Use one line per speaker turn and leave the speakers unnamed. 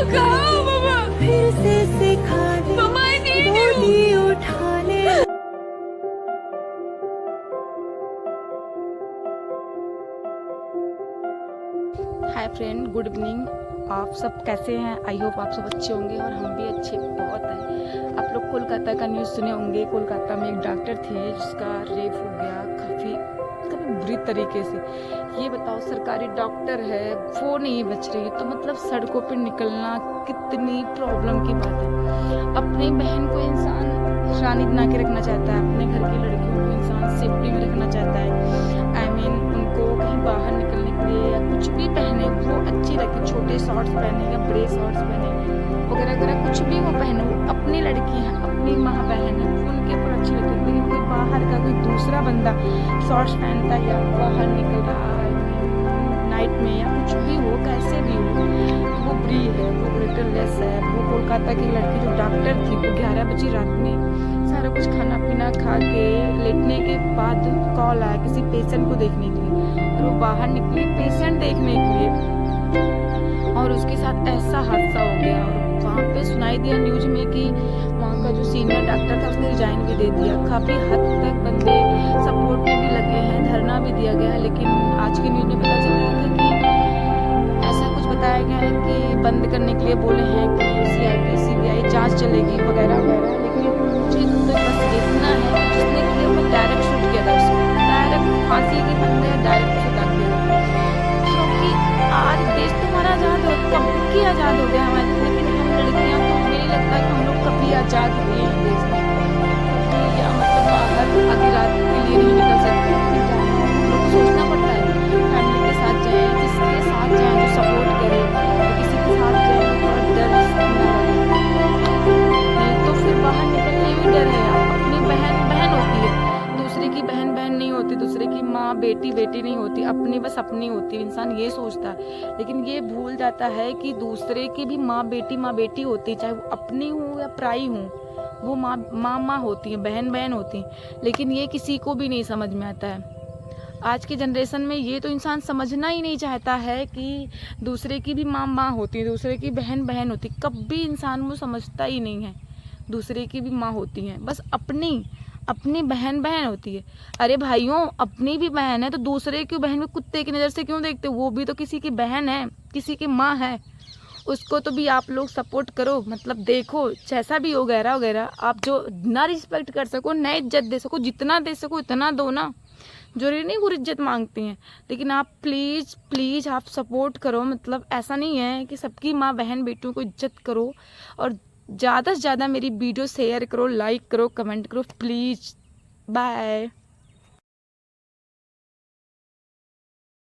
कहाँ मामा?
फिर से सिखा दे
मामा I need you.
गोदी उठा ले।
Hi friend, good evening. आप सब कैसे हैं? आई होप आप सब अच्छे होंगे और हम भी अच्छे बहुत हैं। आप लोग कोलकाता का न्यूज़ सुने होंगे। कोलकाता में एक डॉक्टर थे जिसका रेप हो गया काफ़ी बुरी तरीके से। ये बताओ, सरकारी डॉक्टर है वो नहीं बच रही तो मतलब सड़कों पर निकलना कितनी प्रॉब्लम की बात है। अपनी बहन को इंसान रानी बना के रखना चाहता है, अपने घर की लड़कियों को इंसान सेफ्टी में रखना चाहता है। आई मीन उनको कहीं बाहर निकलने के लिए या कुछ भी पहने वो अच्छी लगे, छोटे शॉर्ट्स पहने या बड़े शॉर्ट्स पहने वगैरह वगैरह, कुछ भी वो पहने, वो अपनी लड़की है, अपनी माँ बहन है, वो उनके ऊपर अच्छी लगती है। लेकिन कोई बाहर का कोई दूसरा बंदा शॉर्ट्स पहनता है या बाहर निकल रहा है नाइट में या कुछ भी हो, कैसे भी हो, वो बुरी है, वो ब्रिटललेस है। वो कोलकाता की लड़की जो डॉक्टर थी, वो 11 बजे रात में सारा कुछ खाना पीना खा के लेटने के बाद कॉल आया किसी पेशेंट को देखने के लिए, और वो बाहर निकली पेशेंट देखने के लिए, और उसके साथ ऐसा हादसा हो गया। और वहाँ पे सुनाई दिया न्यूज में कि वहाँ का जो सीनियर डॉक्टर था उसने रिजाइन भी दे दिया। काफ़ी हद तक बंदे सपोर्ट में भी लगे हैं, धरना भी दिया गया है। लेकिन आज की न्यूज में पता चल रहा था कि ऐसा कुछ बताया गया है कि बंद करने के लिए बोले हैं कि CBI जांच चलेगी वगैरह वगैरह। लेकिन मुझे तो बस देखना है कि जिसने किया वो डायरेक्ट शूट किया था, उसको डायरेक्ट फांसी के बंदे डायरेक्ट उसे दाग दिया। क्योंकि आज देश तुम्हारा आज़ाद हो, कब की आज़ाद हो गया हमारे, लेकिन हम लड़कियां तो हमें नहीं लगता कि हम लोग कभी आज़ाद हुए हैं देश में। क्योंकि या मतलब बाहर आधी रात के लिए नहीं निकल सकते, हम लोग को सोचना पड़ता है फैमिली के साथ जाए, किसके साथ जाए जो सपोर्ट करे, किसी के साथ जाए तो थोड़ा डर नहीं, तो फिर बाहर निकलने में डर है। अपनी बहन बहन होती है, दूसरे की बहन बहन नहीं होती, दूसरे की माँ बेटी बेटी नहीं होती, अपनी बस अपनी होती है। इंसान ये सोचता है, लेकिन ये भूल जाता है कि दूसरे की भी माँ बेटी होती, चाहे वो अपनी हो या पराई हो, वो माँ होती है, बहन बहन होती है। लेकिन ये किसी को भी नहीं समझ में आता है। आज की जनरेशन में ये तो इंसान समझना ही नहीं चाहता है कि दूसरे की भी माँ होती है, दूसरे की बहन बहन होती है। कभी इंसान वो समझता ही नहीं है दूसरे की भी माँ होती हैं, बस अपनी बहन बहन होती है। अरे भाइयों, अपनी भी बहन है तो दूसरे की बहन को कुत्ते की नज़र से क्यों देखते? वो भी तो किसी की बहन है, किसी की माँ है, उसको तो भी आप लोग सपोर्ट करो। मतलब देखो, जैसा भी हो वगैरह वगैरह, आप जो ना रिस्पेक्ट कर सको, ना इज्जत दे सको, जितना दे सको इतना दो ना। जरूरी नहीं वो इज्जत मांगती हैं, लेकिन आप प्लीज़ आप सपोर्ट करो। मतलब ऐसा नहीं है कि सबकी माँ बहन बेटियों को इज्जत करो, और ज़्यादा से ज़्यादा मेरी वीडियो शेयर करो, लाइक करो, कमेंट करो प्लीज़। बाय।